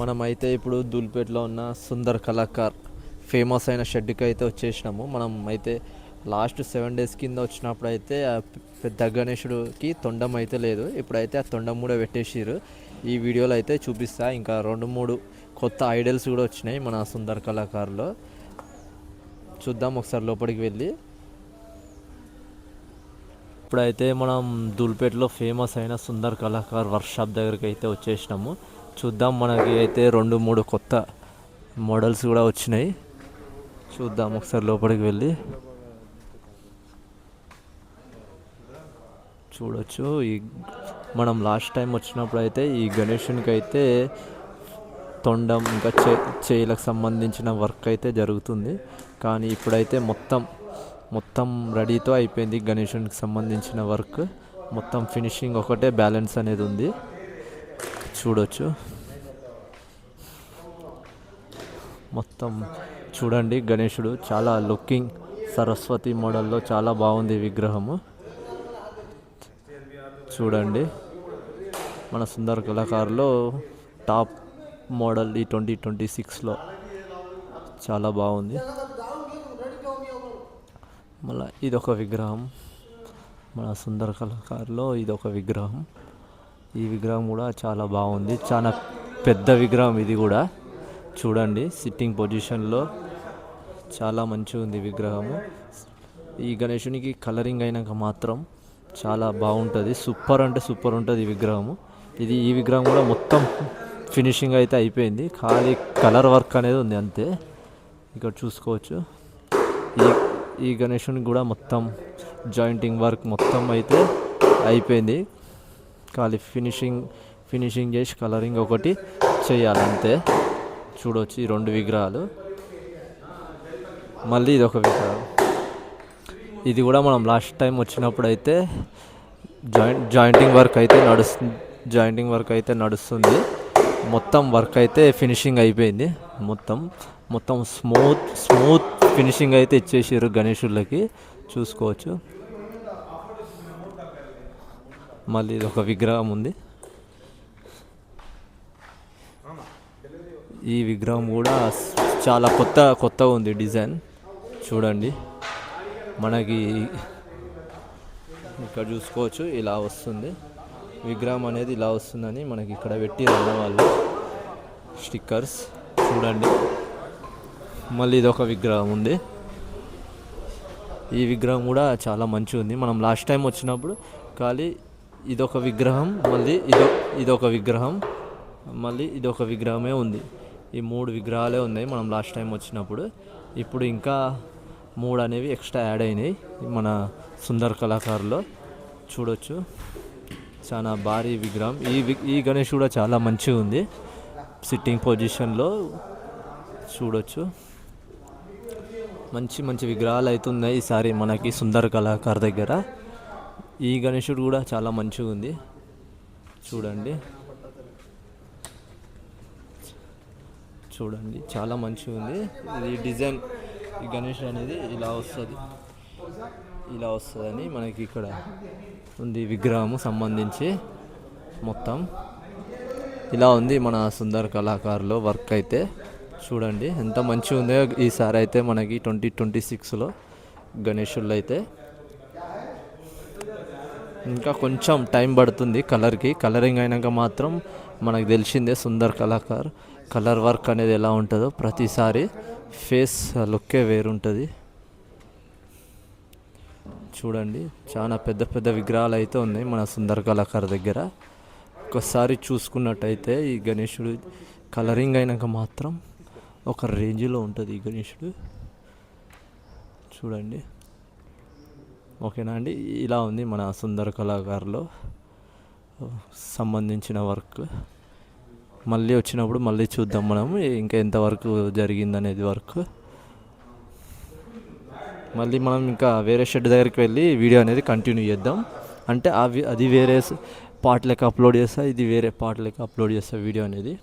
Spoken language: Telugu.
మనమైతే ఇప్పుడు దూల్పేటలో ఉన్న సుందర్ కళాకార్ ఫేమస్ అయిన షెడ్కి అయితే వచ్చేసినాము. మనం అయితే లాస్ట్ 7 days కింద వచ్చినప్పుడు అయితే ఆ పెద్ద గణేశుడికి తొండం అయితే లేదు. ఇప్పుడైతే ఆ తొండం కూడా పెట్టేసిర్రు. ఈ వీడియోలో అయితే చూపిస్తా. ఇంకా 2-3 కొత్త ఐడల్స్ కూడా వచ్చినాయి మన సుందర్ కళాకారులో. చూద్దాం ఒకసారి లోపలికి వెళ్ళి. ఇప్పుడైతే మనం దూల్పేటలో ఫేమస్ అయిన సుందర్ కళాకార్ వర్క్షాప్ దగ్గరికి అయితే వచ్చేసినాము. చూద్దాం, మనకి అయితే 2-3 కొత్త మోడల్స్ కూడా వచ్చినాయి. చూద్దాం ఒకసారి లోపలికి వెళ్ళి. చూడొచ్చు, ఈ మనం లాస్ట్ టైం వచ్చినప్పుడు అయితే ఈ గణేషునికి అయితే తొండం ఇంకా చేయిలకు సంబంధించిన వర్క్ అయితే జరుగుతుంది. కానీ ఇప్పుడైతే మొత్తం రెడీతో అయిపోయింది. గణేషునికి సంబంధించిన వర్క్ మొత్తం ఫినిషింగ్ ఒకటే బ్యాలెన్స్ అనేది ఉంది. చూడొచ్చు, మొత్తం చూడండి. గణేశుడు చాలా లుకింగ్ సరస్వతి మోడల్లో చాలా బాగుంది విగ్రహము. చూడండి, మన సుందర్ కళాకారులో టాప్ మోడల్ ఈ 2026లో చాలా బాగుంది. మళ్ళీ ఇదొక విగ్రహం, మన సుందర్ కళాకారులో ఇదొక విగ్రహం. ఈ విగ్రహం కూడా చాలా బాగుంది. చాలా పెద్ద విగ్రహం ఇది కూడా. చూడండి, సిట్టింగ్ పొజిషన్లో చాలా మంచిగా ఉంది విగ్రహము. ఈ గణేశునికి కలరింగ్ అయినాక మాత్రం చాలా బాగుంటుంది. సూపర్ అంటే సూపర్ ఉంటుంది ఈ విగ్రహము. ఈ విగ్రహం కూడా మొత్తం ఫినిషింగ్ అయితే అయిపోయింది. ఖాళీ కలర్ వర్క్ అనేది ఉంది అంతే. ఇక్కడ చూసుకోవచ్చు, ఈ గణేశునికి కూడా మొత్తం జాయింటింగ్ వర్క్ మొత్తం అయితే అయిపోయింది. ఖాళీ ఫినిషింగ్ చేసి కలరింగ్ ఒకటి చేయాలంతే. చూడవచ్చు ఈ 2 విగ్రహాలు. మళ్ళీ ఇదొక విగ్రహం. ఇది కూడా మనం లాస్ట్ టైం వచ్చినప్పుడు అయితే జాయింటింగ్ వర్క్ అయితే నడుస్తుంది. మొత్తం వర్క్ అయితే ఫినిషింగ్ అయిపోయింది. మొత్తం స్మూత్ ఫినిషింగ్ అయితే ఇచ్చేసారు గణేశులకి. చూసుకోవచ్చు. మళ్ళీ ఇదొక విగ్రహం ఉంది. ఈ విగ్రహం కూడా చాలా కొత్తగా ఉంది డిజైన్. చూడండి, మనకి ఇక్కడ చూసుకోవచ్చు ఇలా వస్తుంది విగ్రహం అనేది. ఇలా వస్తుందని మనకి ఇక్కడ పెట్టి వాళ్ళు స్టిక్కర్స్. చూడండి, మళ్ళీ ఇదొక విగ్రహం ఉంది. ఈ విగ్రహం కూడా చాలా మంచిగా ఉంది. మనం లాస్ట్ టైం వచ్చినప్పుడు ఖాళీ ఇదొక విగ్రహం, మళ్ళీ ఇదొక విగ్రహం, మళ్ళీ ఇదొక విగ్రహమే ఉంది. ఈ 3 విగ్రహాలే ఉన్నాయి మనం లాస్ట్ టైం వచ్చినప్పుడు. ఇప్పుడు ఇంకా 3 అనేవి ఎక్స్ట్రా యాడ్ అయినాయి మన సుందర్ కళాకారులో. చూడొచ్చు, చాలా భారీ విగ్రహం. ఈ గణేష్ కూడా చాలా మంచిగా ఉంది సిట్టింగ్ పొజిషన్లో. చూడొచ్చు, మంచి విగ్రహాలు అయితే ఉన్నాయి ఈసారి మనకి సుందర్ కళాకార్ దగ్గర. ఈ గణేశుడు కూడా చాలా మంచిగా ఉంది. చూడండి చాలా మంచిగా ఉంది. ఇది డిజైన్, ఈ గణేష్ అనేది ఇలా వస్తుందని మనకి ఇక్కడ ఉంది విగ్రహము సంబంధించి. మొత్తం ఇలా ఉంది మన సుందర్ కళాకారులో వర్క్ అయితే. చూడండి ఎంత మంచిగా ఉందో ఈసారి అయితే మనకి 2026లో గణేశుళ్ళు అయితే. ఇంకా కొంచెం టైం పడుతుంది కలరింగ్ అయినాక మాత్రం మనకు తెలిసిందే సుందర్ కళాకార్ కలర్ వర్క్ అనేది ఎలా ఉంటుందో. ప్రతిసారి ఫేస్ లుక్కే వేరుంటుంది. చూడండి, చాలా పెద్ద విగ్రహాలు అయితే ఉన్నాయి మన సుందర్ కళాకార్ దగ్గర. ఒకసారి చూసుకున్నట్టయితే ఈ గణేశుడు కలరింగ్ అయినాక మాత్రం ఒక రేంజ్లో ఉంటుంది ఈ గణేశుడు. చూడండి, ఓకేనా అండి. ఇలా ఉంది మన సుందర్ కళాకారులో సంబంధించిన వర్క్. మళ్ళీ వచ్చినప్పుడు మళ్ళీ చూద్దాం మనం ఇంకా ఎంతవరకు జరిగిందనేది వర్క్. మళ్ళీ మనం ఇంకా వేరే షెడ్ దగ్గరికి వెళ్ళి వీడియో అనేది కంటిన్యూ చేద్దాం. అంటే అది వేరే పార్ట్ లెక్క అప్లోడ్ చేస్తా, ఇది వేరే పార్ట్ లెక్క అప్లోడ్ చేస్తా వీడియో అనేది.